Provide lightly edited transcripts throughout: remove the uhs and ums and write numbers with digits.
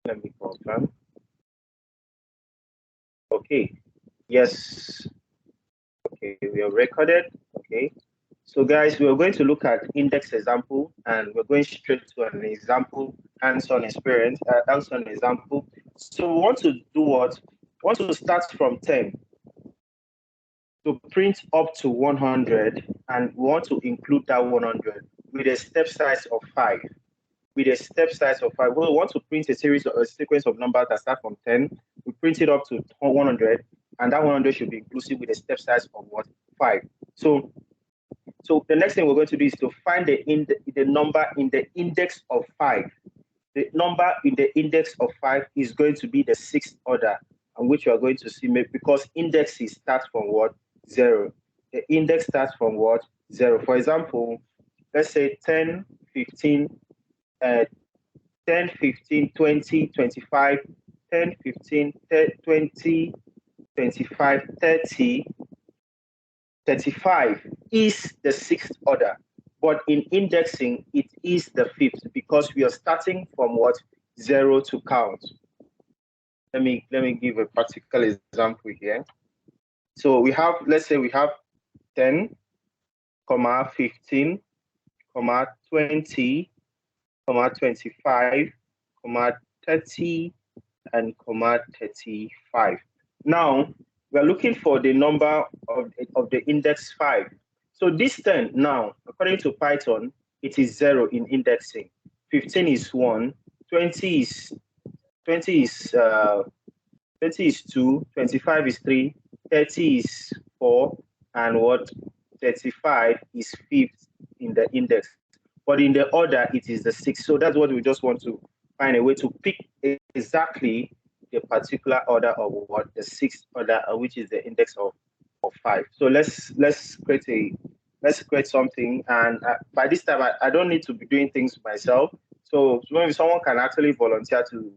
Let me confirm. Okay. Yes. Okay, we are recorded. Okay. So guys, we are going to look at index example, and we're going straight to an example, hands-on experience, hands-on example. So we want to do what? We want to start from 10 to print up to 100, and we want to include that 100 with a step size of 5. With a step size of 5, we want to print a sequence of numbers that start from 10. We print it up to 100, and that 100 should be inclusive with a step size of what? 5. So the next thing we're going to do is to find the number in the index of 5. The number in the index of 5 is going to be the 6th order, and which you are going to see because indexes start from what? 0. The index starts from what? 0. For example, let's say 10, 15, 10, 15, 20, 25, 10, 15, 20, 25, 30, 35 is the 6th order, but in indexing, it is the 5th because we are starting from what? 0 to count. Let me give a practical example here. So we have, let's say we have 10, 15, 20, 25, 30, and 35. Now, we are looking for the number of the index 5. So this 10 now, according to Python, it is 0 in indexing. 15 is 1, 20 is 2, 25 is 3, 30 is 4, and what? 35 is 5th in the index. But in the order, it is the 6th. So that's what we just want to find a way to pick exactly the particular order of what? The 6th order, which is the index of 5. So let's create something, and by this time I don't need to be doing things myself. So maybe someone can actually volunteer to,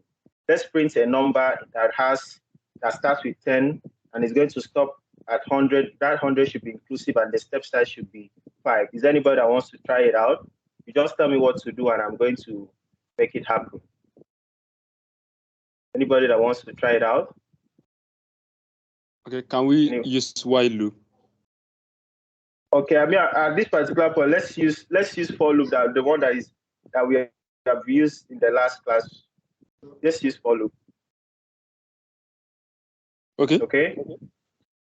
let's print a number that starts with 10 and is going to stop at 100. That 100 should be inclusive, and the step size should be 5. Is there anybody that wants to try it out? You just tell me what to do, and I'm going to make it happen. Anybody that wants to try it out? Okay, can we use while loop? Okay, I mean at this particular point, let's use for loop, that the one that we have used in the last class. Let's use for loop. Okay. Okay.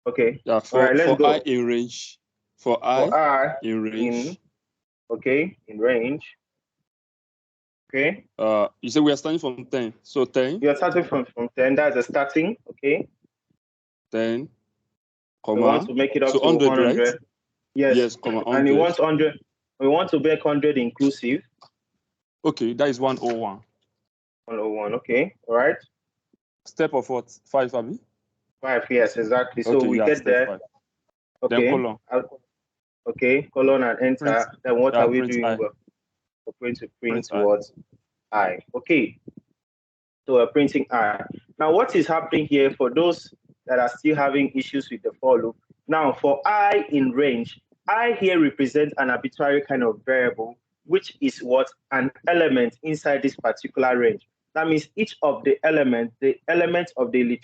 Okay. Yeah. For, all right, let's go. I in range. For I in range. Okay, in range. Okay. You said we are starting from 10. So 10. You're starting from 10. That's the starting. Okay. 10. We want to make it up to 100, 100. Right? Yes. Comma 100. And we want 100. We want to make 100 inclusive. Okay, that is 101. 101. Okay. All right. Step of what? 5, Abby? 5. Yes, exactly. So okay, we get there. 5. Okay. Then colon. Okay. Colon and enter. Print. Then what are we doing? I. We're going to print what? I. Okay. So we're printing I. Now, what is happening here for those that are still having issues with the for loop? Now, for I in range, I here represents an arbitrary kind of variable, which is what? An element inside this particular range. That means each of the elements of the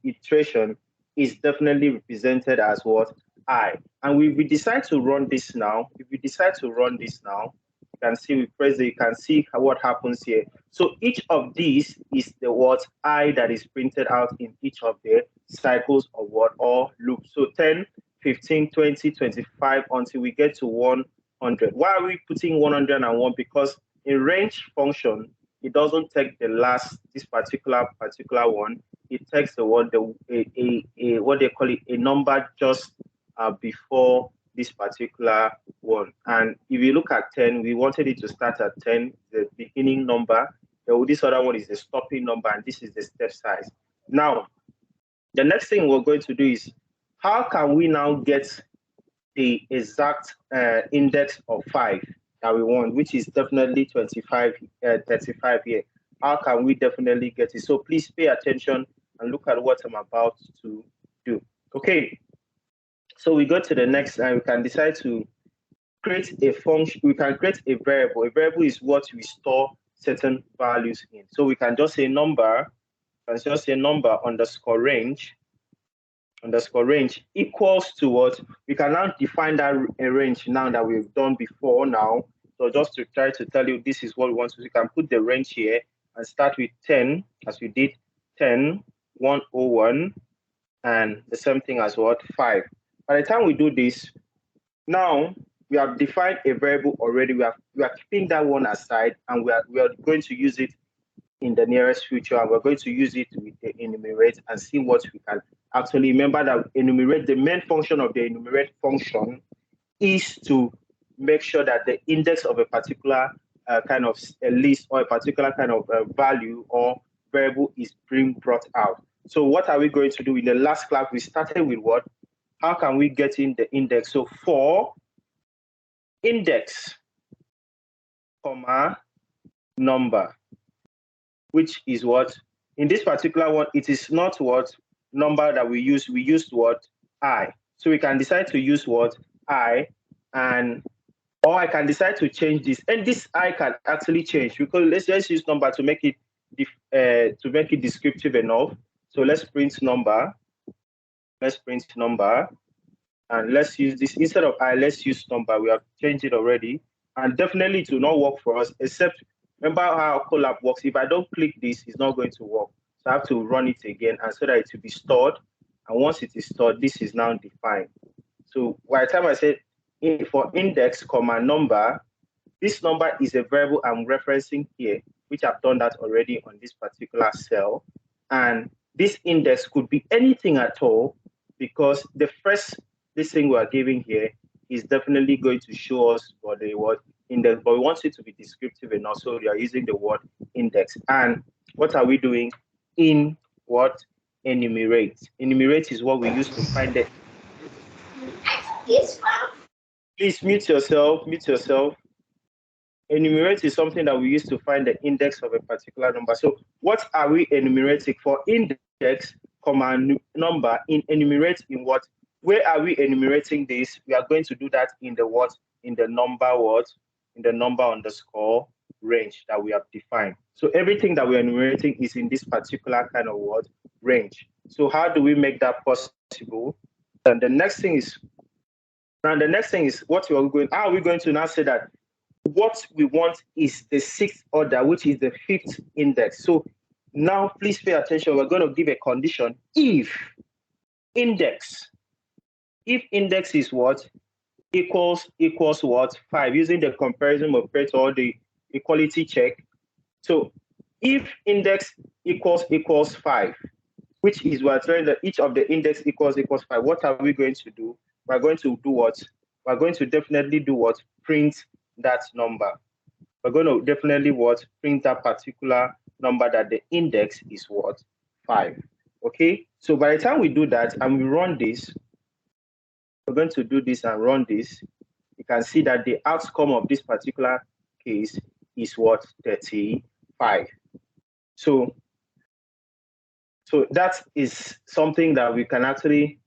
iteration is definitely represented as what? I. And we decide to run this now. If we decide to run this now, you can see we press it, you can see what happens here. So each of these is the what? I that is printed out in each of the cycles of what? Or loops. So 10, 15, 20, 25 until we get to 100. Why are we putting 101? Because in range function, it doesn't take the last, this particular one. It takes the one, what they call it, a number just before this particular one. And if you look at 10, we wanted it to start at 10, the beginning number. This other one is the stopping number, and this is the step size. Now, the next thing we're going to do is, how can we now get the exact index of 5 that we want, which is definitely 35 here? How can we definitely get it? So please pay attention and look at what I'm about to do. Okay. So we go to the next, and we can decide to create a function. We can create a variable. A variable is what we store certain values in. So we can just say number, underscore range equals to what? We can now define that a range now that we've done before now. So just to try to tell you, this is what we want to do. You can put the range here and start with 10, as we did 10, 101, and the same thing as what? 5. By the time we do this, now we have defined a variable already. We are keeping that one aside, and we are going to use it in the nearest future, and we're going to use it with the enumerate and see what we can actually remember. That enumerate, the main function of the enumerate function is to make sure that the index of a particular kind of a list or a particular kind of value or variable is being brought out. So what are we going to do? In the last class, we started with what? How can we get in the index? So for index, comma, number, which is what? In this particular one, it is not what number that we use. We used what? I. So we can decide to use what? I, or I can decide to change this. And this I can actually change, because let's just use number to make it descriptive enough. So let's print number. And let's use this. Instead of I, let's use number. We have changed it already. And definitely it will not work for us, except remember how Colab works. If I don't click this, it's not going to work. So I have to run it again, and so that it will be stored. And once it is stored, this is now defined. So by the time I said for index, comma, number, this number is a variable I'm referencing here, which I've done that already on this particular cell. And this index could be anything at all, because the first this thing we are giving here is definitely going to show us what the word index, but we want it to be descriptive enough, so we are using the word index. And what are we doing? In what? Enumerate. Enumerate is what we use to find it. Please mute yourself. Enumerate is something that we use to find the index of a particular number. So what are we enumerating? For index, comma, number, in enumerate in what? Where are we enumerating this? We are going to do that in the what? In the number what? In the number underscore range that we have defined. So everything that we're enumerating is in this particular kind of what? Range. So how do we make that possible? And the next thing is what how are we going to now say that what we want is the 6th order, which is the 5th index. So now please pay attention. We're going to give a condition. If index is what? Equals what? 5, using the comparison operator or the equality check. So if index equals 5, which is we're telling that each of the index equals 5, what are we going to do? We're going to do what? We're going to definitely do what? Print that number. We're going to definitely what? Print that particular number that the index is what? 5. Okay? So by the time we do that and we run this, we're going to do this and run this, you can see that the outcome of this particular case is what? 35. So that is something that we can actually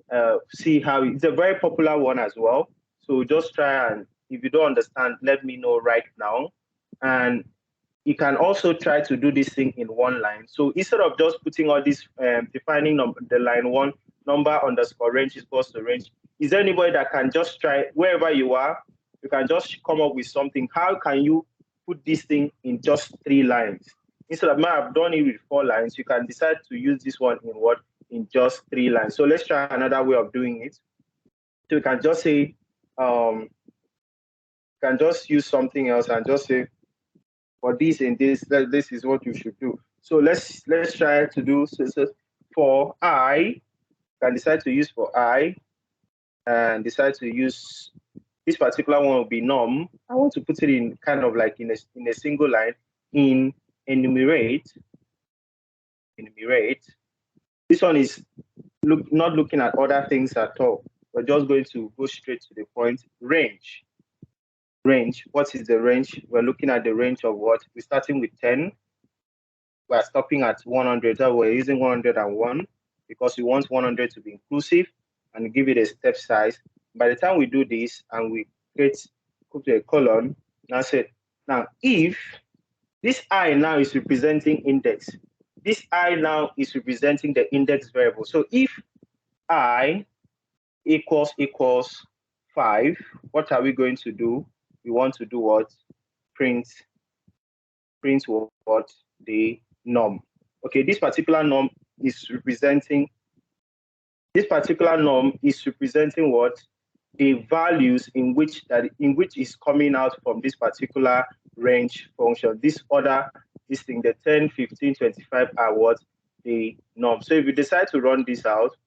see how it's a very popular one as well. So just try, and if you don't understand, let me know right now. And you can also try to do this thing in one line. So instead of just putting all this, defining the line 1, number underscore range equals to range, is there anybody that can just try, wherever you are, you can just come up with something? How can you put this thing in just 3 lines? Instead of I've done it with 4 lines, you can decide to use this one in what? In just 3 lines. So let's try another way of doing it. So you can just say, you can just use something else and just say, for this and this, this is what you should do. So let's try to do for I. You can decide to use for I, and decide to use this particular one will be num. I want to put it in kind of like in a single line in enumerate. This one is not looking at other things at all. We're just going to go straight to the point. Range. What is the range? We're looking at the range of what? We're starting with 10. We're stopping at 100. So we're using 101 because we want 100 to be inclusive and give it a step size. By the time we do this and we put a colon, now if This I now is representing index. This I now is representing the index variable. So if I equals 5, what are we going to do? We want to do what? Print what? The norm. Okay, this particular norm is representing what? The values in which is coming out from this particular range function. This thing, the 10, 15, 25 are what? The norm. So if you decide to run this out,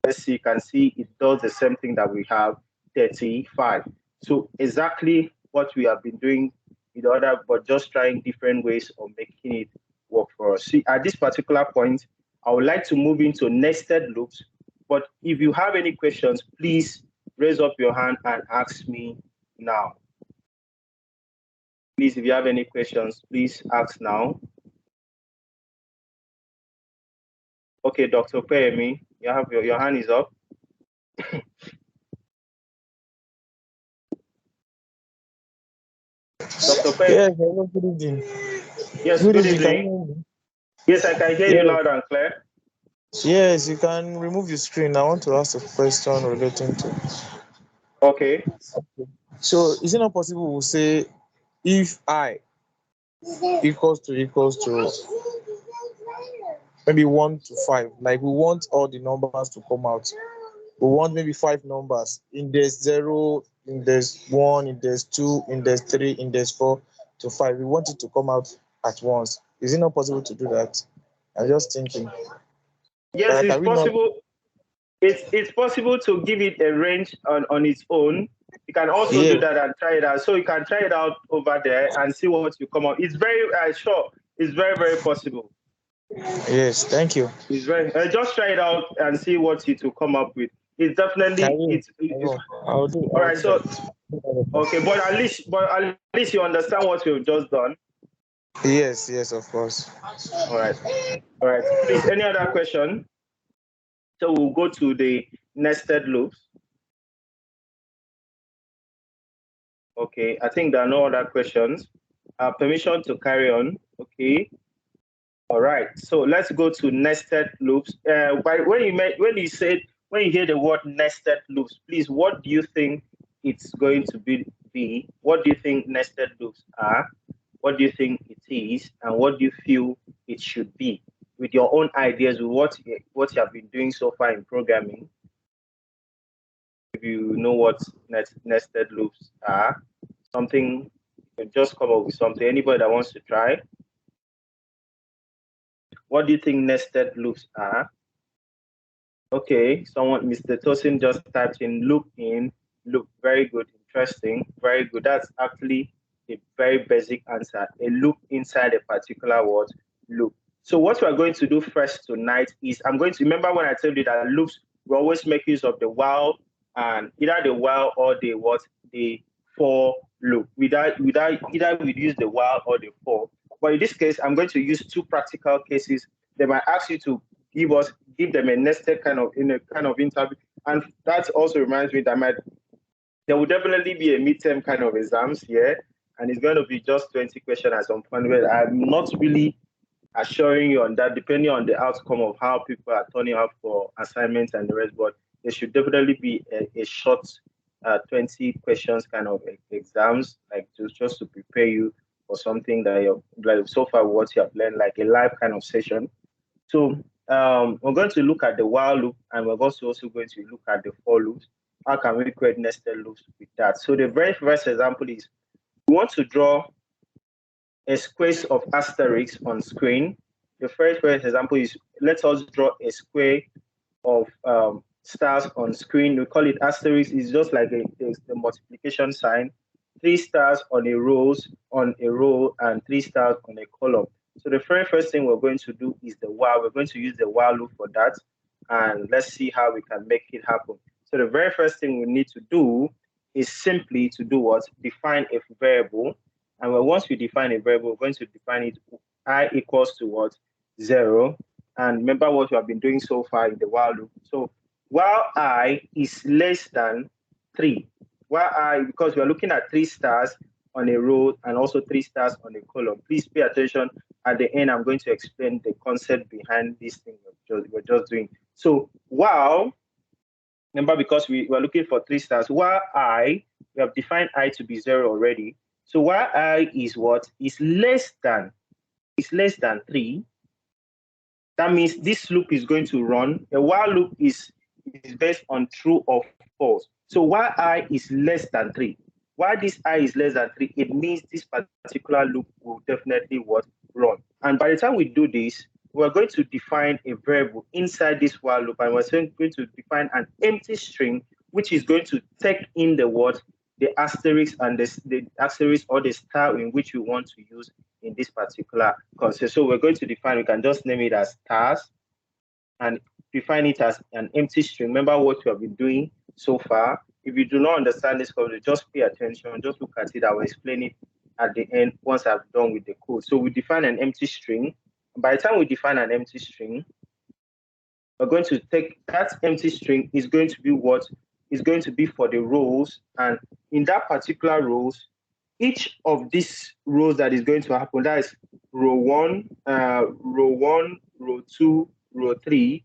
let's see, you can see it does the same thing that we have, 35. So exactly what we have been doing in order, but just trying different ways of making it work for us. See, at this particular point, I would like to move into nested loops. But if you have any questions, please raise up your hand and ask me now. Please, if you have any questions, please ask now. Okay, Dr. Payemi, you have your hand is up. Dr. Payemi. Yes, hello, good evening. Yes, good evening. Yes, I can hear you loud and clear. Yes, you can remove your screen. I want to ask a question relating to. Okay. So, is it not possible to say if I equals to maybe 1 to 5? Like we want all the numbers to come out. We want maybe 5 numbers. Index 0, index 1, index 2, index 3, index 4 to 5. We want it to come out at once. Is it not possible to do that? I'm just thinking. Yes, it's possible. It's possible to give it a range on its own. You can also do that and try it out. So you can try it out over there and see what you come out. It's very sure. It's very, very possible. Yes, thank you. It's very just try it out and see what it will come up with. It's definitely I'll do. All right. So okay, but at least you understand what we've just done. Yes, of course. All right. Please, any other question? So we'll go to the nested loops. Okay, I think there are no other questions. Permission to carry on. Okay. All right. So let's go to nested loops. When you hear the word nested loops, please, what do you think it's going to be? What do you think nested loops are? What do you think it is, and what do you feel it should be? With your own ideas, with what you have been doing so far in programming. If you know what nested loops are, something, you can just come up with something. Anybody that wants to try? What do you think nested loops are? Okay, Mr. Tosin just typed in loop. Very good, interesting, very good. That's actually a very basic answer. A loop inside a particular word loop. So what we're going to do first tonight is I'm going to remember when I told you that loops, we always make use of the while and either the while or the for loop. Either we use the while or the for. But in this case, I'm going to use 2 practical cases. They might ask you to give them a nested kind of interview, and that also reminds me that there will definitely be a midterm kind of exams here, and it's going to be just 20 questions at some point. Where I'm not really assuring you on that, depending on the outcome of how people are turning out for assignments and the rest. But there should definitely be a short 20 questions kind of exams, like just to prepare you for something that you're like so far what you have learned, like a live kind of session. So we're going to look at the while loop, and we're also going to look at the for loops. How can we create nested loops with that? So the very first example is we want to draw a square of asterisks on screen. The first example is let us draw a square of stars on screen. We call it asterisk. It's just like a multiplication sign. 3 stars on a row, and 3 stars on a column. So the very first thing we're going to do is the while. We're going to use the while loop for that, and let's see how we can make it happen. So the very first thing we need to do is simply to do what? Define a variable. And once we define a variable, we're going to define it I equals to what? 0. And remember what we have been doing so far in the while loop. So while I is less than 3, while I, because we are looking at 3 stars, on a row and also 3 stars on a column. Please pay attention. At the end, I'm going to explain the concept behind this thing we're just doing. So while, remember, because we were looking for 3 stars, while we have defined I to be 0 already. So while I is what? Is less than 3. That means this loop is going to run. A while loop is based on true or false. So while I is less than 3, while this I is less than 3, it means this particular loop will definitely run. And by the time we do this, we're going to define a variable inside this while loop, and we're going to define an empty string, which is going to take in the asterisk and the asterisk or the star in which we want to use in this particular concept. So we're going to define, we can just name it as stars and define it as an empty string. Remember what we have been doing so far. If you do not understand this code, just pay attention, just look at it. I will explain it at the end once I've done with the code. So we define an empty string. By the time we define an empty string, we're going to take that empty string is going to be what is going to be for the rows, and in that particular rows, each of these rows that is going to happen, that is row 1, row 2, row 3.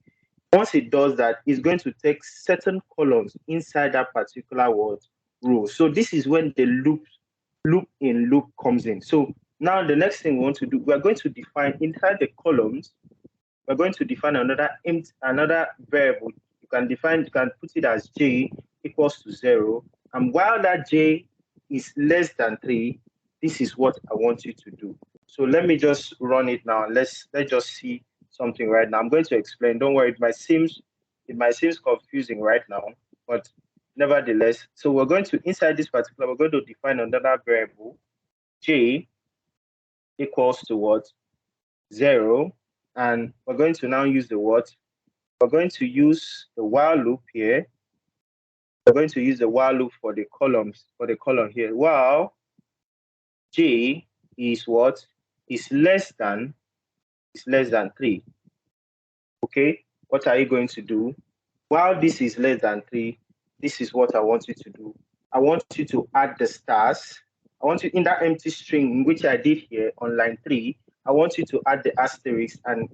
Once it does that, it's going to take certain columns inside that particular row. So this is when the loop comes in. So now the next thing we want to do, we're going to define inside the columns, we're going to define another variable. You can put it as j equals to 0. And while that j is less than 3, this is what I want you to do. So let me just run it now. Let's just see something right now. I'm going to explain. Don't worry, it might seem confusing right now, but nevertheless, so we're going to, inside this particular, we're going to define another variable, j equals to what? 0. And we're going to now use the what? We're going to use the while loop here. We're going to use the while loop for the columns, for the column here. While j is what? Is less than 3. Okay, what are you going to do? While this is less than 3, this is what I want you to do. I want you to add the stars. I want you, in that empty string, which I did here on line 3, I want you to add the asterisk, and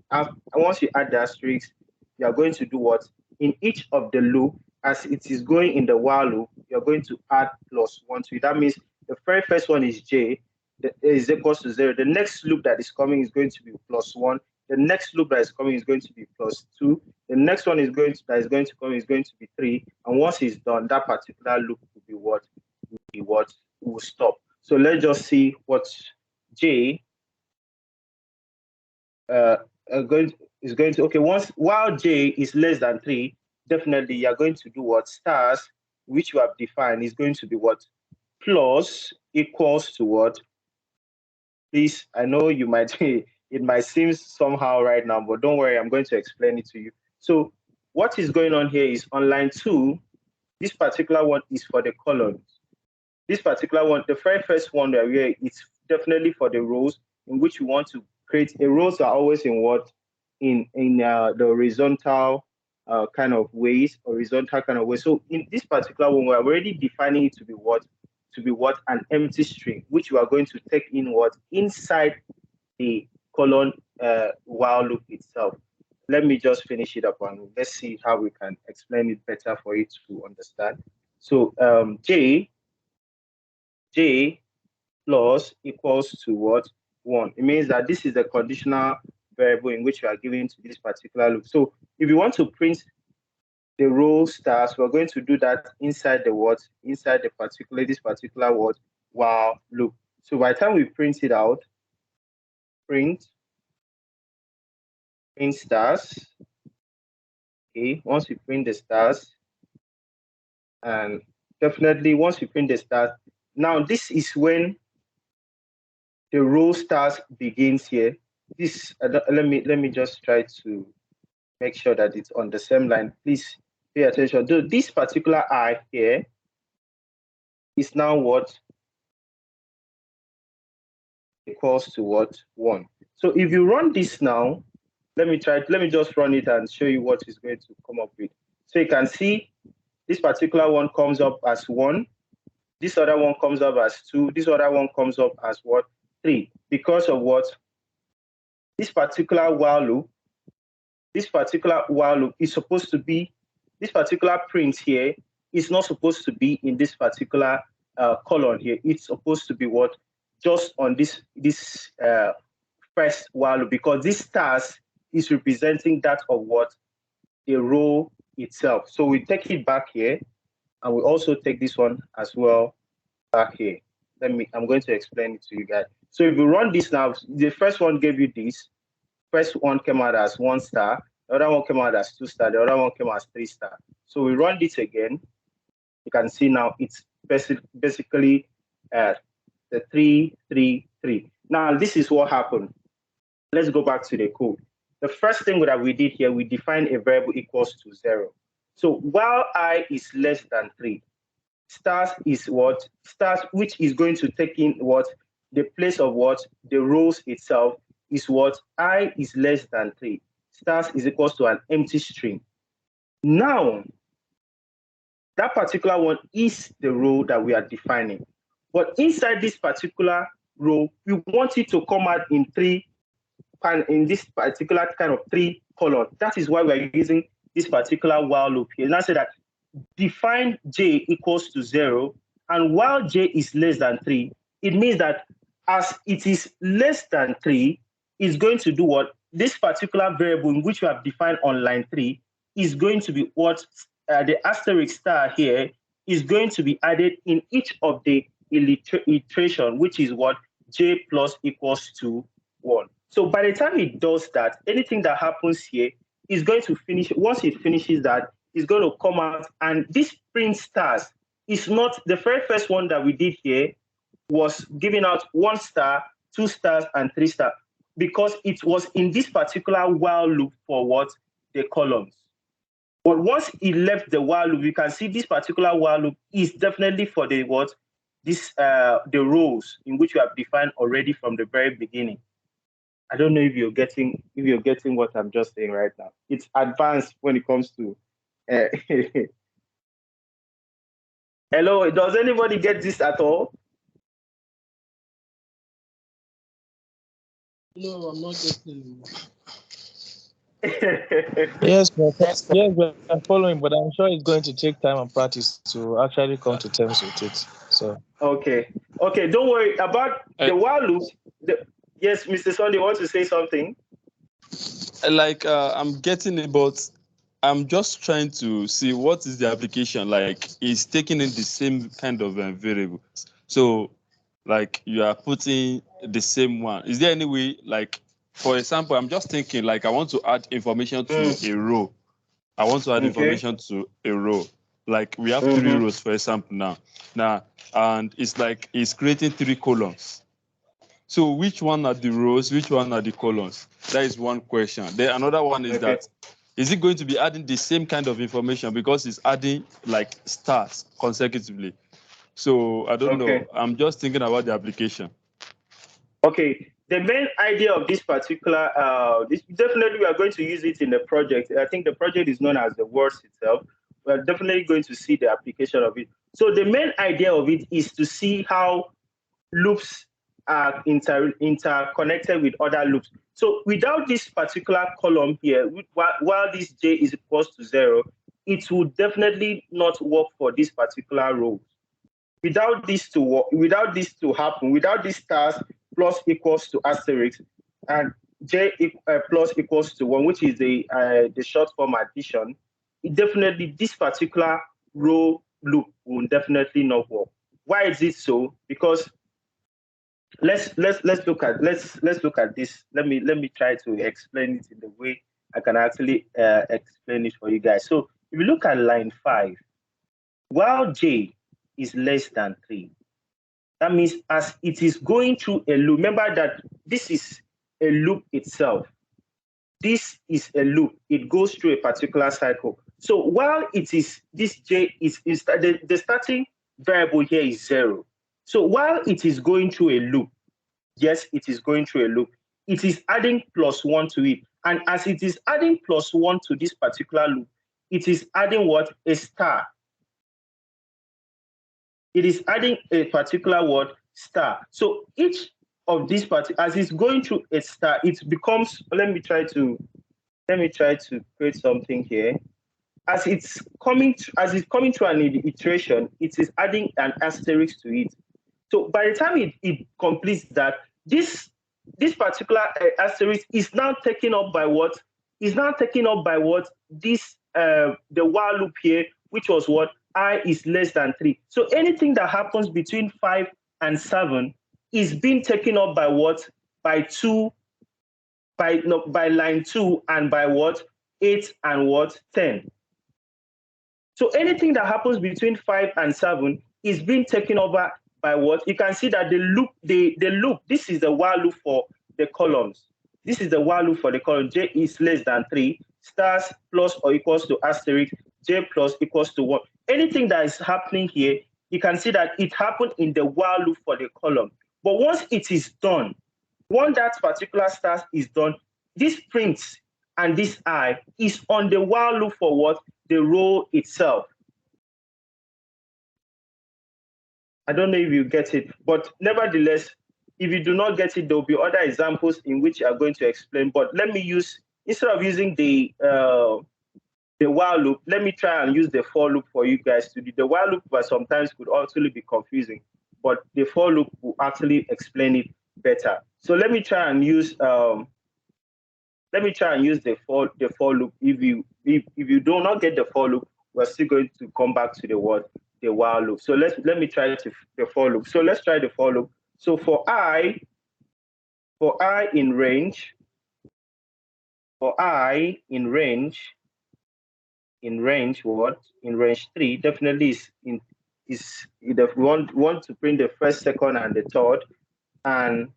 once you add the asterisk, you are going to do what? In each of the loop, as it is going in the while loop, you're going to add +1 to it. That means the very first one is j, is equals to 0. The next loop that is coming is going to be +1. The next loop that is coming is going to be +2. The next one is going to be 3. And once it's done, that particular loop will will stop. So let's just see what j is going to, okay, while j is less than 3, definitely you're going to do what? Stars, which you have defined, is going to be what? Plus equals to what? Please, I know you might it might seem somehow right now, but don't worry, I'm going to explain it to you. So what is going on here is on line 2, this particular one is for the columns. This particular one, the very first one that we are, it's definitely for the rows in which we want to create. Rows are always in what? In the horizontal kind of ways, So in this particular one, we're already defining it to be what? An empty string, which we are going to take in what? Inside the colon while loop itself. Let me just finish it up and let's see how we can explain it better for you to understand. So j plus equals to what? 1. It means that this is the conditional variable in which we are giving to this particular loop. So if you want to print the row stars, we're going to do that inside the what? Inside this particular what? While loop. So by the time we print it out, print stars. Okay, once we print the stars, and definitely once we print the stars, now this is when the row stars begins here. This let me just try to make sure that it's on the same line. Please pay attention. This particular I here is now what? Equals to what? 1. So if you run this now, let me just run it and show you what is going to come up with. So you can see this particular one comes up as 1. This other one comes up as 2. This other one comes up as what? 3. Because of what? This particular while loop is supposed to be, this particular print here is not supposed to be in this particular column here. It's supposed to be what? Just on this first while loop, because this stars is representing that of what? The row itself. So we take it back here, and we also take this one as well back here. I'm going to explain it to you guys. So if you run this now, the first one gave you this. First one came out as 1 star. The other one came out as 2 star. The other one came out as 3 star. So we run this again. You can see now it's basically the 3, 3, 3. Now this is what happened. Let's go back to the code. The first thing that we did here, we defined a variable equals to 0. So while I is less than 3, stars is what? Stars, which is going to take in what? The place of what? The rows itself is what? I is less than 3. Stars is equals to an empty string. Now, that particular one is the row that we are defining. But inside this particular row, we want it to come out in this particular kind of 3 column. That is why we're using this particular while loop here. Now say that define j equals to 0, and while j is less than 3, it means that as it is less than 3, it's going to do what? This particular variable in which we have defined on line 3 is going to be what? The asterisk star here is going to be added in each of the iteration, which is what? J plus equals to 1. So by the time it does that, anything that happens here is going to finish. Once it finishes that, it's going to come out, and this print stars is not the very first one that we did here was giving out 1 star, 2 stars, and 3 stars, because it was in this particular while loop for what? The columns. But once it left the while loop, you can see this particular while loop is definitely for the what? This the rows in which we have defined already from the very beginning. I don't know if you're getting what I'm just saying right now. It's advanced when it comes to hello, does anybody get this at all? No, I'm not getting Yes, I'm following, but I'm sure it's going to take time and practice to actually come to terms with it. So okay, don't worry about the while loop. Yes, Mr. Sunday, want to say something? Like I'm getting it, but I'm just trying to see what is the application. Like, it's taking in the same kind of variable. So, like, you are putting the same one. Is there any way, like, for example, I'm just thinking, like, I want to add information to a row. I want to add information to a row. Like, we have 3 rows, for example, now, and it's like it's creating 3 columns. So which one are the rows? Which one are the columns? That is one question. Then another one is that, is it going to be adding the same kind of information, because it's adding like stars consecutively? So I don't know. I'm just thinking about the application. Okay. The main idea of this particular, definitely we are going to use it in the project. I think the project is known as the words itself. We're definitely going to see the application of it. So the main idea of it is to see how loops are interconnected with other loops. So without this particular column here, while this j is equals to 0, it will definitely not work for this particular row. Without this to work, without this to happen, without this stars plus equals to asterisk and j plus equals to 1, which is the short form addition, definitely this particular row loop will definitely not work. Why is it so? Because let's look at this. Let me try to explain it in the way I can actually explain it for you guys. So if you look at line 5, while j is less than 3, that means as it is going through a loop, remember that this is a loop itself. This is a loop. It goes through a particular cycle. So while it is, this j is the starting variable here is 0. So while it is going through a loop, yes, it is going through a loop, it is adding +1 to it. And as it is adding +1 to this particular loop, it is adding what? A star. it is adding a particular word star. So each of these as it's going through a star, it becomes. Let me try to create something here. As it's coming through an iteration, it is adding an asterisk to it. So by the time it completes that, this particular asterisk is now taken up by what? Is now taken up by what? This the while loop here, which was what? I is less than 3. So anything that happens between 5 and 7 is being taken up by what? By 2, by line 2, and by what? 8 and what? 10. So anything that happens between 5 and 7 is being taken over by what? You can see that the loop, this is the while loop for the columns. This is the while loop for the column. J is less than 3, stars plus or equals to asterisk, J plus equals to 1. Anything that is happening here, you can see that it happened in the while loop for the column. But once it is done, once that particular stars is done, this print and this I is on the while loop for what? The row itself. I don't know if you get it, but nevertheless, if you do not get it, there will be other examples in which I'm going to explain. But let me use, instead of using the while loop, let me try and use the for loop for you guys to do. The while loop, but sometimes could actually be confusing, but the for loop will actually explain it better. So let me try and use the for loop. If you do not get the for loop, we're still going to come back to the while loop. So let me try the for loop. So let's try the for loop. So for I in range, what? In range 3, definitely is if we want to print the first, second, and the third, and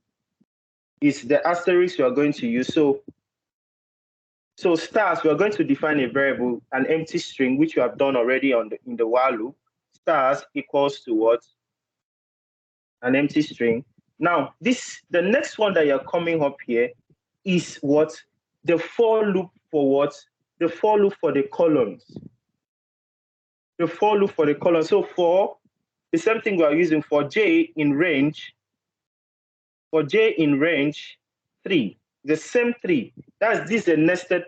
it's the asterisk we are going to use. So stars, we are going to define a variable, an empty string, which we have done already in the while loop. Stars equals to what? An empty string. Now, the next one that you're coming up here is what? The for loop for what? The for loop for the columns. The for loop for the columns. So for the same thing we are using for J in range. For J in range 3, the same 3. That's this a nested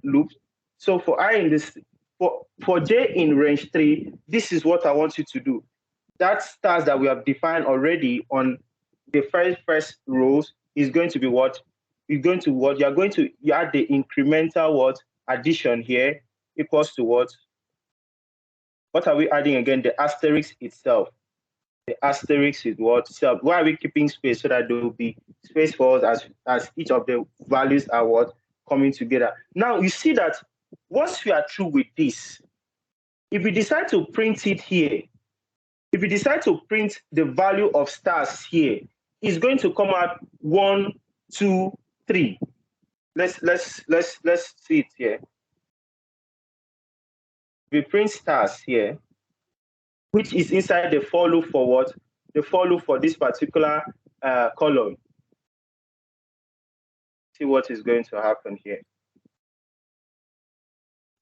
loop. So for I in this, for J in range 3, this is what I want you to do. That stars that we have defined already on the first rows is going to be what? You're going to what? You're going to add the incremental what? Addition here equals to what? What are we adding again? The asterisk itself. The asterisk is what? So why are we keeping space? So that there will be space for us as each of the values are what? Coming together. Now you see that once we are through with this, if we decide to print it here, if we decide to print the value of stars here, it's going to come out 1, 2, 3. Let's see it here. We print stars here, which is inside the for loop for what? The for loop for this particular column. See what is going to happen here.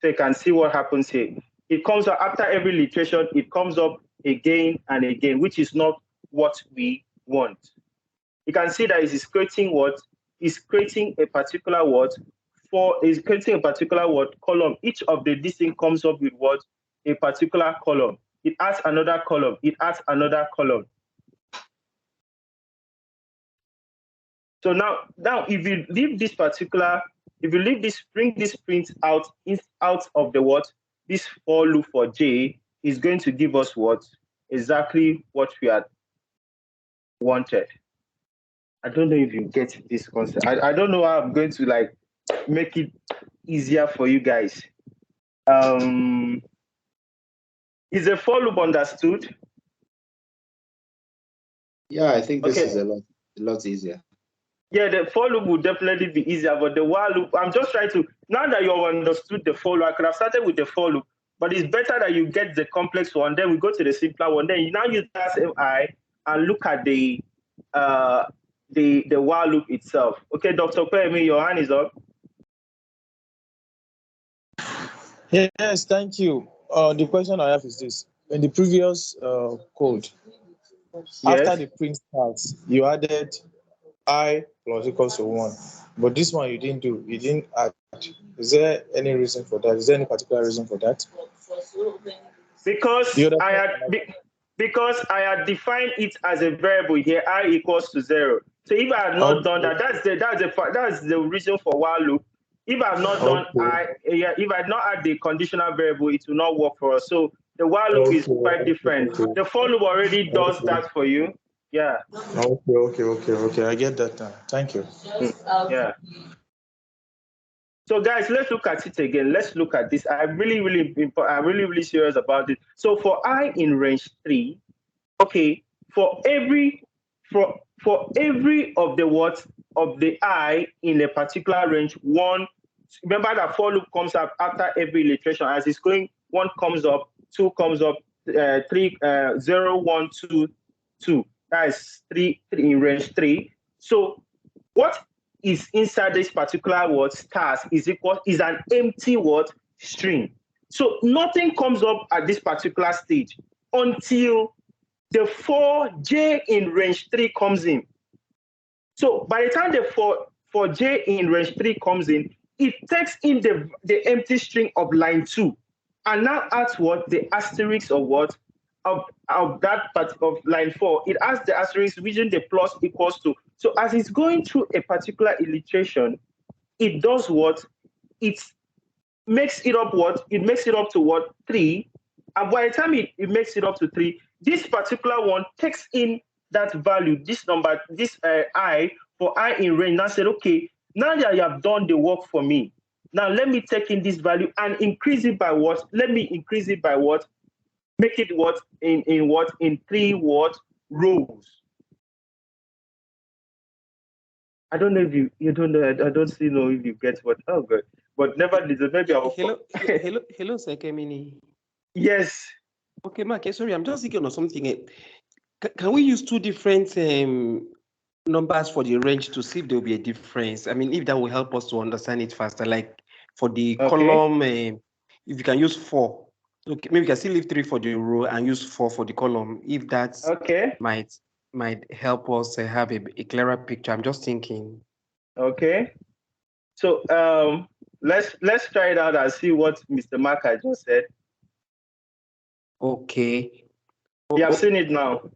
So you can see what happens here. It comes up after every iteration, it comes up again and again, which is not what we want. You can see that it is creating what? Is creating a particular what? Is creating a particular what? Column. Each of this thing comes up with what? A particular column. It adds another column. It adds another column. So now if you leave this particular, bring this print out of the what? This for loop for J is going to give us what? Exactly what we had wanted. I don't know if you get this concept. I don't know how I'm going to like make it easier for you guys. Is the for loop understood? Yeah, I think this is a lot easier. Yeah, the for loop would definitely be easier, but the while loop, I'm just trying to, now that you've understood the for loop, I could have started with the for loop, but it's better that you get the complex one, then we go to the simpler one, then you now use SMI and look at the while loop itself. Okay, Dr. Kwemi, your hand is up. Yes, thank you. The question I have is this. in the previous code, after Yes. the print starts, you added I plus equals to 1. But this one you didn't do. You didn't add. Is there any reason for that? Is there any particular reason for that? Because The other I had because I had defined it as a variable here, I equals to 0. So if I had not done that, that's the reason for while loop. If I have not done if I had not add the conditional variable, it will not work for us. So the while loop is quite different. The for loop already does that for you. Yeah. Okay. I get that now. Thank you. Yeah. So guys, let's look at it again. Let's look at this. I'm really serious about it. So for I in range 3, okay, for every of the what of the I in a particular range, one, remember that for loop comes up after every iteration. As it's going, 1 comes up, 2 comes up, 3, 0, 1, 2, 2. That is 3 in range 3. So what is inside this particular word stars is an empty word string. So nothing comes up at this particular stage until the 4j in range 3 comes in. So by the time the 4j in range 3 comes in, it takes in the empty string of line 2 and now adds what? The asterisk of what? Of that part of line 4. It adds the asterisk within the plus equals to. So as it's going through a particular illustration, it does what? It makes it up what? It makes it up to what? 3. And by the time it makes it up to 3, this particular one takes in that value, this number, this I, for I in range. Now said, okay, now that you have done the work for me, now let me take in this value and increase it by what? Let me increase it by what? Make it what? In what? In 3 what? Rows. I don't know if you don't know. I don't see know if you get what. Oh god. But never did. Maybe I'll. Hello, Sekemini. Yes. Okay, Mark. Sorry, I'm just thinking of something. Can we use 2 different numbers for the range to see if there will be a difference? I mean, if that will help us to understand it faster. Like for the column, if you can use 4. Okay, maybe we can still leave 3 for the row and use 4 for the column. If that might help us have a clearer picture. I'm just thinking. Okay. So let's try it out and see what Mr. Mark has just said. Okay. You have seen it now.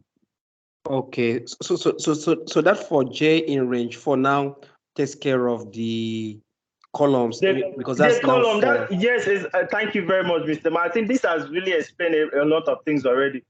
Okay. So that for J in range 4 now takes care of the columns because that's the column. now 4. Yes, is thank you very much, Mr. Martin. This has really explained a lot of things already.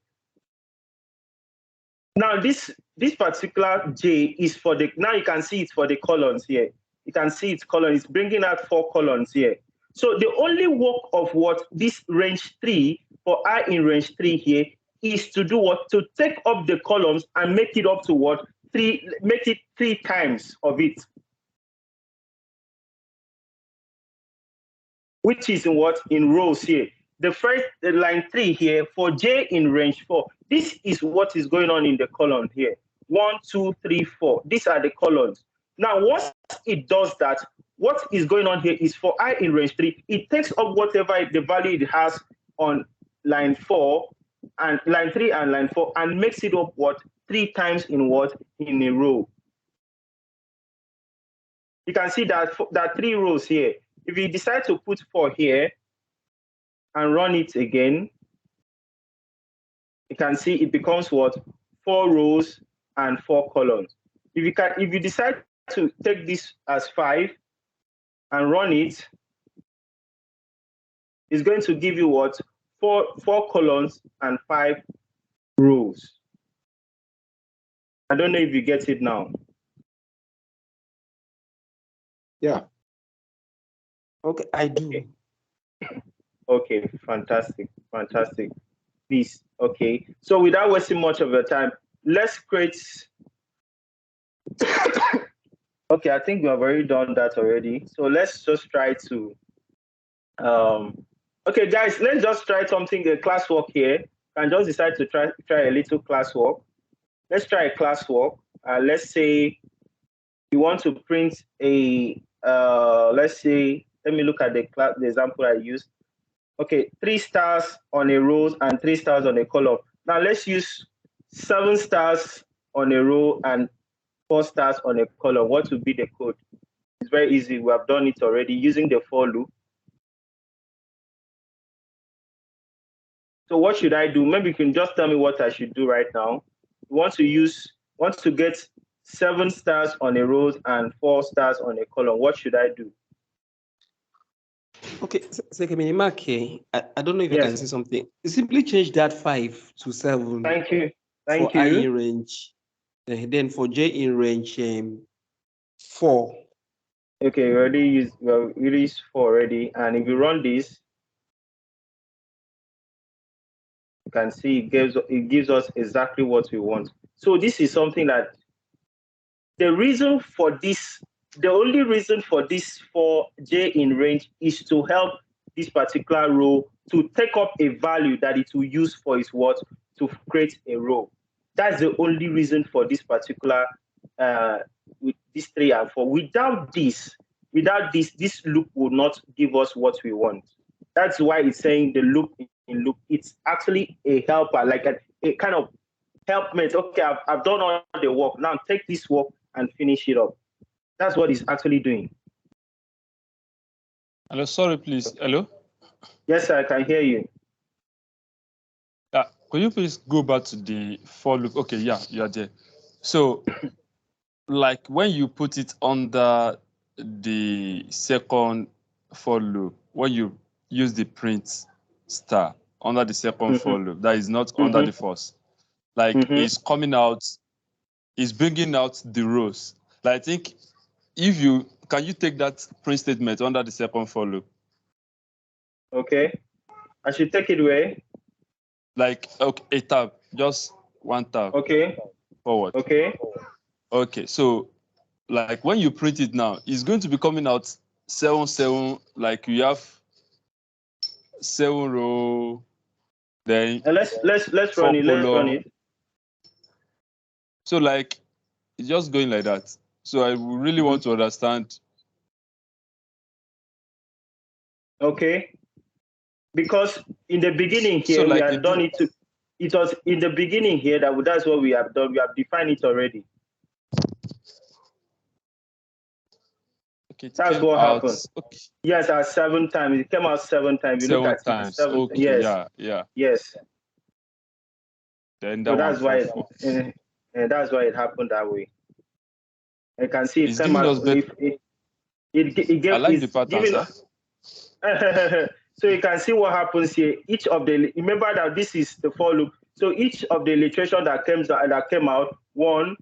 Now this particular J is for the, now you can see it's for the columns here. You can see its column. It's bringing out 4 columns here. So the only work of what this range 3 for I in range 3 here is to do what? To take up the columns and make it up to what? 3, make it 3 times of it. Which is in what? In rows here. The first line 3 here for J in range 4. This is what is going on in the column here. 1, 2, 3, 4. These are the columns. Now, once it does that, what is going on here is for I in range 3, it takes up whatever the value it has on line 4 and line 3 and line 4 and makes it up what? 3 times in what? In a row. You can see that 3 rows here. If you decide to put 4 here and run it again, you can see it becomes what? 4 rows and 4 columns. If you decide to take this as 5 and run it, it's going to give you what? 4 columns and 5 rows. I don't know if you get it now. Yeah. Okay, I do. Okay, fantastic. Please, okay. So without wasting much of your time, let's create. Okay, I think we have already done that already. So let's just try to. Okay, guys, let's just try something, a classwork here. And just decide to try a little classwork. Let's try a classwork. Let's say you want to print a. Let's say, let me look at the example I used. Okay, 3 stars on a row and 3 stars on a column. Now let's use 7 stars on a row and 4 stars on a column. What will be the code? It's very easy. We have done it already using the for loop. So what should I do? Maybe you can just tell me what I should do right now. We want to get 7 stars on a row and 4 stars on a column. What should I do? Okay, Sekemini Mark, I don't know if you Yes. can say something. Simply change that 5 to 7. Thank you. For I in range. Then for J in range 4. Okay, we already used 4 already. And if you run this, you can see it gives us exactly what we want. So this is something that the only reason for this for J in range is to help this particular row to take up a value that it will use for its what to create a row. That's the only reason for this particular with this 3 and 4. Without this, this loop will not give us what we want. That's why it's saying the loop in loop. It's actually a helper, like a kind of helpmate. Okay, I've done all the work. Now take this work and finish it up. That's what it's actually doing. Hello, sorry, please. Hello? Yes, sir, I can hear you. Could you please go back to the for loop? Okay, yeah, you are there. So, like when you put it under the second for loop, when you use the print star under the second for loop, that is not under the first. Like it's coming out, it's bringing out the rows. Like I think can you take that print statement under the second for loop? Okay, I should take it away. Like a tab, just one tab. Okay. Forward. Okay. Okay, so like when you print it now, it's going to be coming out 7 7. Like you have 7 row. Then let's run it. Let's run it. So like it's just going like that. So I really want to understand. Okay. Because in the beginning here, we had done it. It was in the beginning here that's what we have done. We have defined it already. Okay, that's what happened. Okay. Yes, 7 times. It came out 7 times. You 7 look at times. It, 7 okay, yes. Yeah. Yes. Then that that's why that's why it happened that way. I can see it came out. It gave. I like the pattern, So you can see what happens here. Each of the remember that this is the for loop. So each of the iteration that came out 1,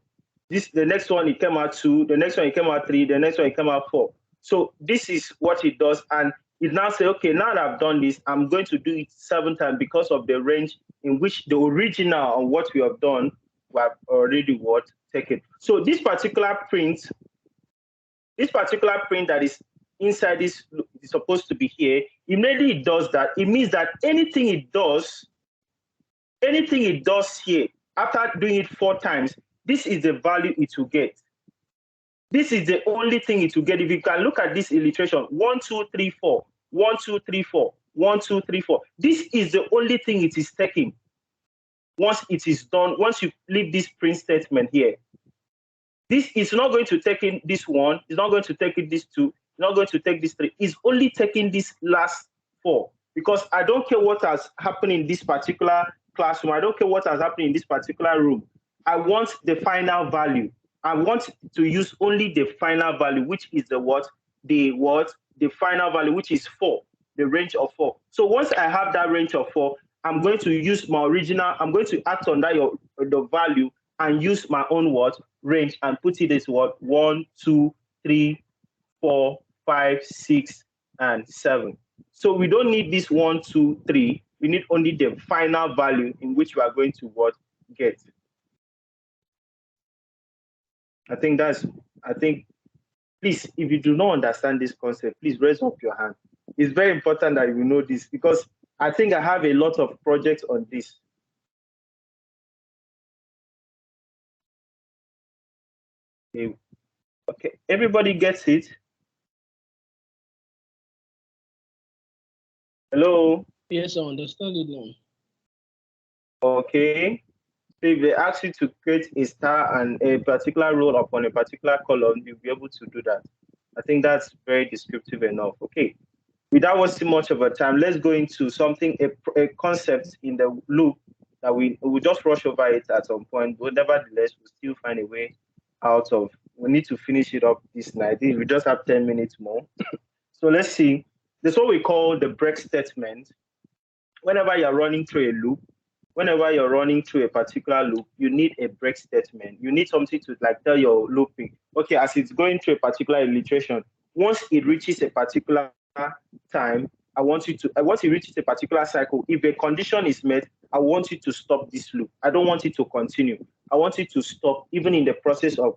the next one it came out 2, the next one it came out 3, the next one it came out 4. So this is what it does, and it now say, okay, now that I've done this, I'm going to do it 7 times because of the range in which the original of what we have done, we have already taken. So this particular print that is inside this is supposed to be here. Immediately it does that. It means that anything it does here after doing it 4 times, this is the value it will get. This is the only thing it will get. If you can look at this illustration, 1 2 3 4, 1 2 3 4, 1 2 3 4. This is the only thing it is taking. Once it is done, once you leave this print statement here, this is not going to take in this 1, it's not going to take in this 2, it's not going to take this 3. It's only taking this last 4, because I don't care what has happened in this particular classroom. I don't care what has happened in this particular room. I want the final value. I want to use only the final value, which is the final value, which is 4, the range of 4. So once I have that range of 4, I'm going to use my original, I'm going to act on that the value and use my own range and put it as 1 2 3 4 5 6 and 7. So we don't need this 1 2 3. We need only the final value in which we are going to get. I think please, if you do not understand this concept, please raise up your hand. It's very important that you know this, because I think I have a lot of projects on this. Okay, everybody gets it? Hello? Yes, I understand it now. Okay. So if they ask you to create a star and a particular row upon a particular column, you'll be able to do that. I think that's very descriptive enough. Okay. Without wasting much of our time, let's go into something, a concept in the loop that we will just rush over it at some point, but nevertheless, we'll still find a way out of. We need to finish it up this night. We just have 10 minutes more. So let's see. This is what we call the break statement. Whenever you're running through a loop, whenever you're running through a particular loop, you need a break statement. You need something to like tell your looping, okay, as it's going through a particular iteration, once it reaches a particular time, once it reaches a particular cycle, if a condition is met, I want you to stop this loop. I don't want it to continue. I want it to stop even in the process of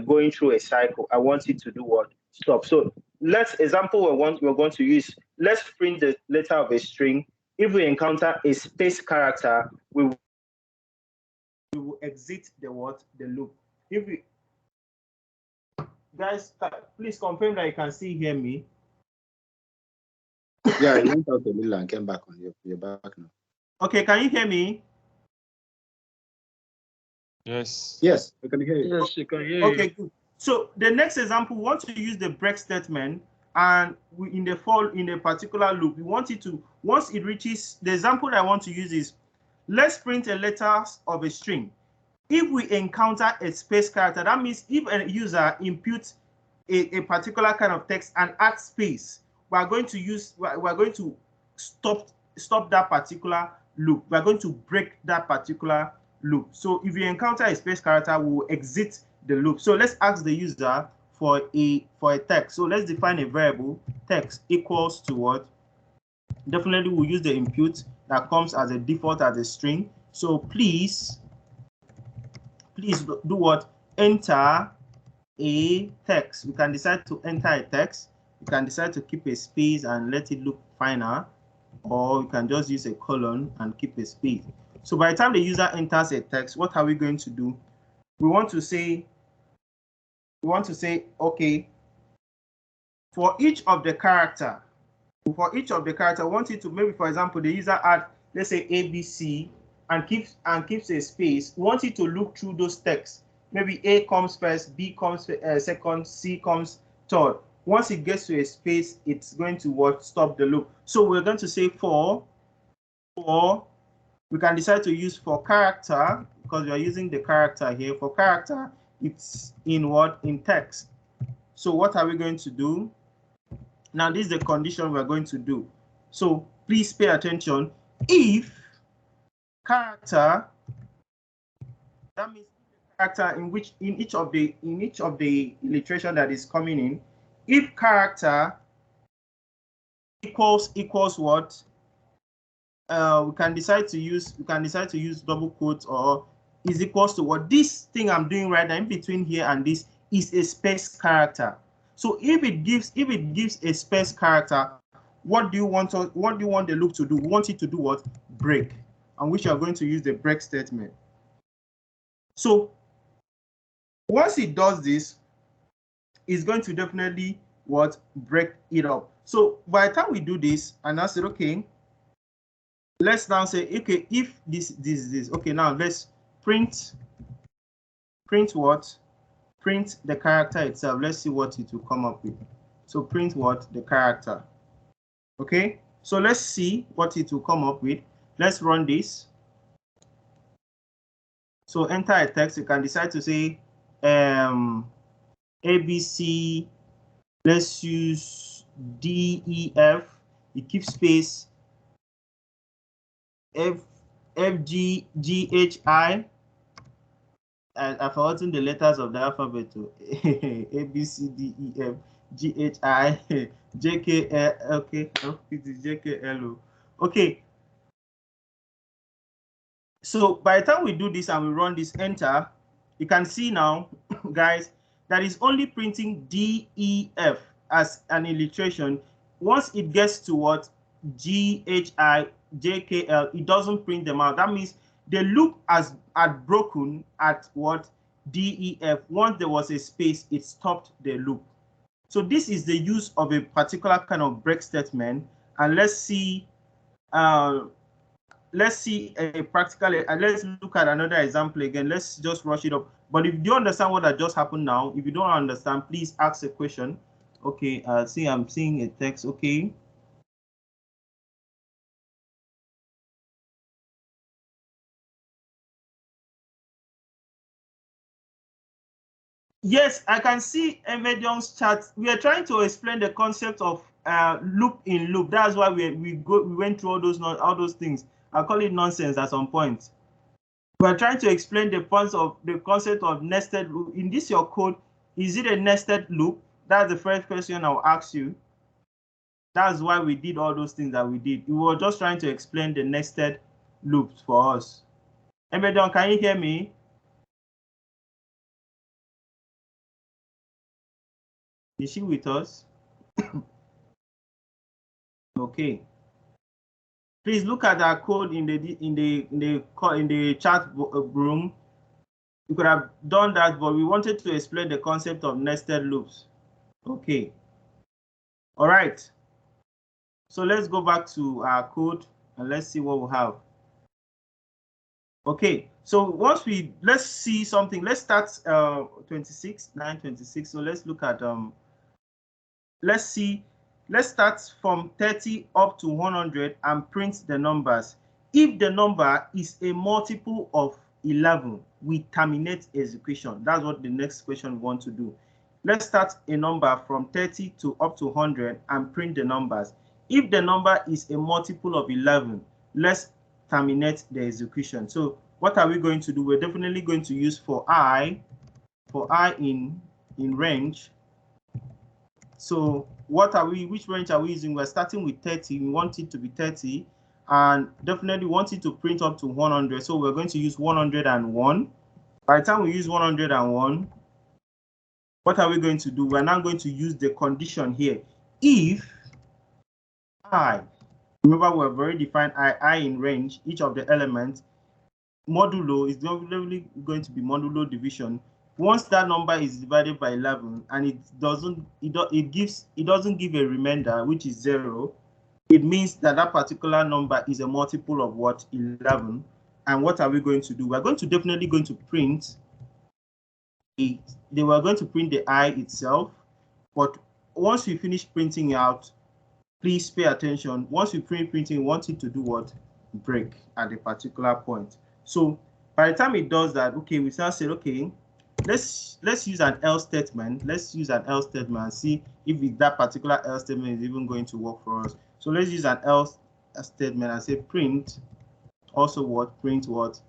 going through a cycle. I want it to do what? Stop. So let's example we're going to use. Let's print the letter of a string. If we encounter a space character, we will exit the what? The loop. If we guys, please confirm that you can still hear me. Yeah, I went out a little and came back on you. You're back now. Okay, can you hear me? Yes. Yes, I can hear you. Yes, you can hear you. Okay, good. So the next example, we want to use the break statement, and in a particular loop, we want it to, once it reaches, the example that I want to use is, let's print a letter of a string. If we encounter a space character, that means if a user inputs a particular kind of text and adds space, we're going to stop that particular loop. We're going to break that particular loop. So if you encounter a space character, we will exit the loop. So let's ask the user for a text. So let's define a variable text equals to what? Definitely we'll use the input that comes as a default as a string. So please do what? Enter a text. We can decide to enter a text. You can decide to keep a space and let it look finer, or you can just use a colon and keep a space. So by the time the user enters a text, what are we going to do? We want to say, okay, for each of the character, we want it to, maybe for example, the user add, let's say ABC, and keeps a space. We want it to look through those texts. Maybe A comes first, B comes second, C comes third. Once it gets to a space, it's going to what? Stop the loop. So we're going to say for, we can decide to use for character, because we are using the character here. For character, it's in what? In text. So what are we going to do? Now this is the condition we're going to do. So please pay attention. If character, that means character in each of the iteration that is coming in, if character equals what? We can decide to use double quotes, or is equals to what? This thing I'm doing right now in between here and this is a space character. So if it gives a space character, what do you want the loop to do? We want it to do what? Break, and which are going to use the break statement. So once it does this, it's going to definitely what? Break it up. So by the time we do this, and I said, okay, let's now say, okay, if this, okay, now let's print what? Print the character itself. Let's see what it will come up with. So print what? The character. Okay, so let's see what it will come up with. Let's run this. So enter a text. You can decide to say ABC. Let's use DEF. You keep space. FGHI. I've forgotten the letters of the alphabet. A, B, C, D, E, F, G, H, I, J, K, L. Okay, oh, it is J, K, L. Okay. So by the time we do this and we run this, enter, you can see now, guys, that is only printing DEF as an illustration. Once it gets to what? GHI, JKL, it doesn't print them out. That means the loop had broken at what? DEF. Once there was a space, it stopped the loop. So this is the use of a particular kind of break statement, and let's see a practical. Let's look at another example again. Let's just rush it up. But if you understand what that just happened now, if you don't understand, please ask a question. Okay, see, I'm seeing a text. Okay. Yes, I can see Emedion's chat. We are trying to explain the concept of loop in loop. That's why we went through all those things. I call it nonsense at some point. We're trying to explain the concept of nested loop. In this your code, is it a nested loop? That's the first question I'll ask you. That's why we did all those things that we did. We were just trying to explain the nested loops for us. Emedion, can you hear me? Is she with us? Okay. Please look at our code in the chat room. You could have done that, but we wanted to explain the concept of nested loops. Okay. All right. So let's go back to our code and let's see what we have. Okay. So let's see something. Let's start 926. So let's look at let's start from 30 up to 100 and print the numbers. If the number is a multiple of 11, we terminate execution. That's what the next question we want to do. Let's start a number from 30 to up to 100 and print the numbers. If the number is a multiple of 11, let's terminate the execution. So what are we going to do? We're definitely going to use for I in range. So which range are we using? We're starting with 30. We want it to be 30 and definitely want it to print up to 100. So we're going to use 101. By the time we use 101, what are we going to do? We're now going to use the condition here. If I, remember we've already defined I in range, each of the elements, modulo is definitely going to be modulo division. Once that number is divided by 11 and it doesn't give a remainder, which is 0, it means that that particular number is a multiple of what? 11. And what are we going to do? We're definitely going to print it. They were going to print the I itself, but once we finish printing out, please pay attention. Once we printing, we want it to do what? Break at a particular point. So by the time it does that, okay, we start saying, okay, let's use an else statement. Let's use an else statement and see if that particular else statement is even going to work for us. So let's use an else statement and say print also what? Print what?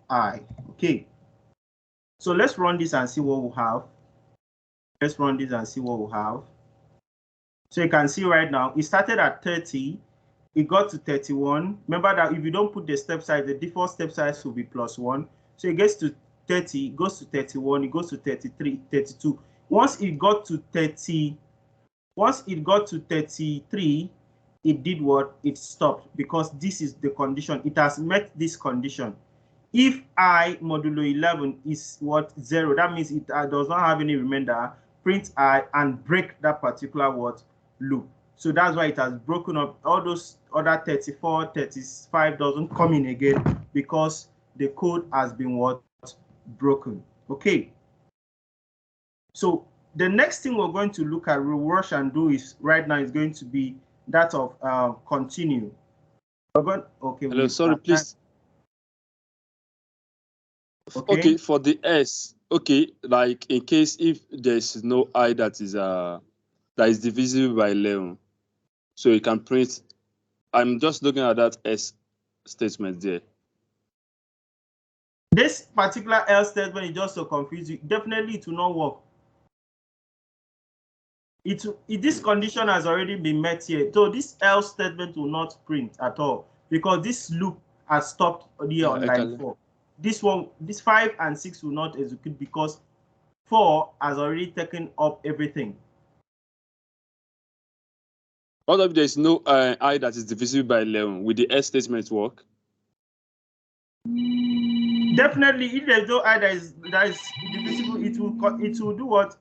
I. Okay. So let's run this and see what we have. Let's run this and see what we have. So you can see right now, it started at 30. It got to 31. Remember that if you don't put the step size, the default step size will be +1. So it gets to 30, it goes to 31, it goes to 33, 32. Once it got to 33, it did what? It stopped, because this is the condition. It has met this condition. If I modulo 11 is what? 0, that means it does not have any remainder. Print I and break that particular what? Loop. So that's why it has broken up. All those other 34, 35 doesn't come in again, because the code has been what? Broken. Okay. So the next thing we're going to look at, rush and do is right now is going to be that of continue. We're going, okay. Hello, sorry, please. Okay, for the S, okay, like in case if there's no I that is divisible by 11, so you can print. I'm just looking at that S statement there. This particular else statement is just to confuse you. Definitely it will not work. This condition has already been met here. So this else statement will not print at all, because this loop has stopped here on line 4. This 5 and 6 will not execute, because 4 has already taken up everything. What if there's no I that is divisible by 11? Will the S statement work? Definitely, if there's no I that is divisible, it will do what?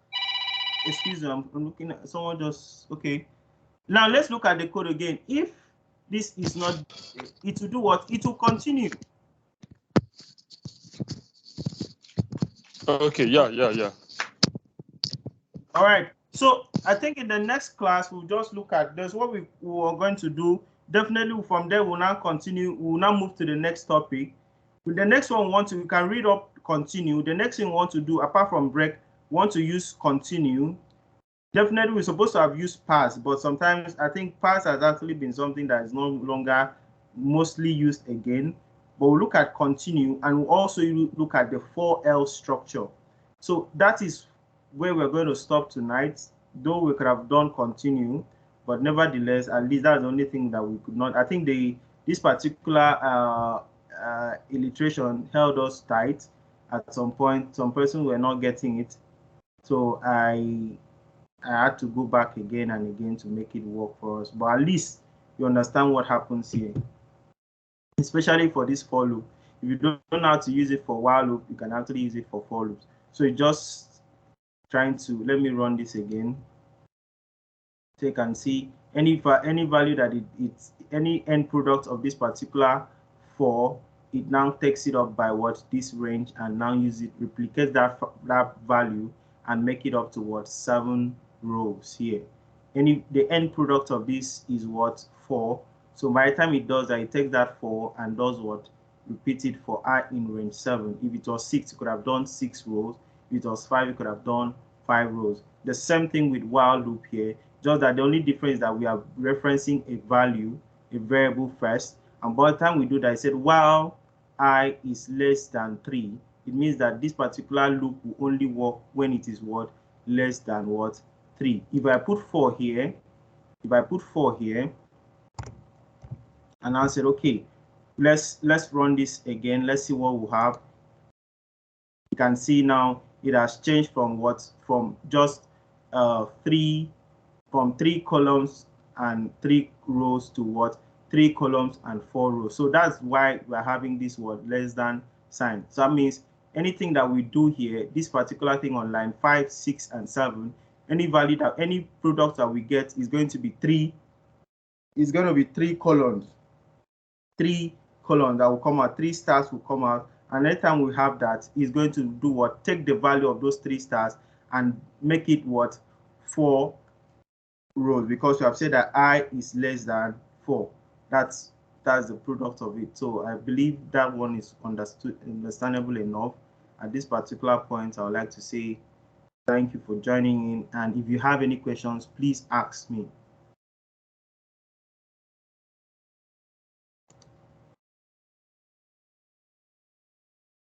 Excuse me, I'm looking at someone just, okay. Now let's look at the code again. If this is not, it will do what? It will continue. Okay, yeah. All right. So I think in the next class, we'll just look at this. What we are going to do. Definitely from there, we'll now continue. We'll now move to the next topic. With the next one, we can read up continue. The next thing we want to do, apart from break, we want to use continue. Definitely, we're supposed to have used pass, but sometimes I think pass has actually been something that is no longer mostly used again. But we'll look at continue, and we'll also look at the 4L structure. So that is where we're going to stop tonight, though we could have done continue, but nevertheless, at least that's the only thing that we could not. I think this particular illustration held us tight at some point. Some persons were not getting it, so I had to go back again and again to make it work for us. But at least you understand what happens here, especially for this for loop. If you don't know how to use it for while loop, you can actually use it for for loops. So it just trying to, let me run this again, so you can see any value that it's any end product of this particular for, it now takes it up by what, this range, and now use it, replicate that value and make it up to what, 7 rows here. The end product of this is what, 4. So by the time it does that, it takes that 4 and does what, repeat it for I in range 7. If it was 6, you could have done 6 rows. If it was 5, you could have done 5 rows. The same thing with while loop here, just that the only difference is that we are referencing a value, a variable first, and by the time we do that, I said while I is less than 3, it means that this particular loop will only work when it is what, less than what, 3. If I put 4 here, and I said, okay, let's run this again. Let's see what we have. You can see now it has changed from what, from just 3 columns and 3 rows to what, 3 columns and 4 rows. So that's why we're having this word less than sign. So that means anything that we do here, this particular thing on line 5, 6, and 7, any value that any product that we get is going to be 3. It's going to be 3 columns. 3 columns that will come out, 3 stars will come out, and anytime we have that, is going to do what, take the value of those 3 stars and make it what, 4 rows, because we have said that I is less than 4. That's the product of it. So I believe that one is understandable enough. At this particular point, I would like to say thank you for joining in, and if you have any questions, please ask me.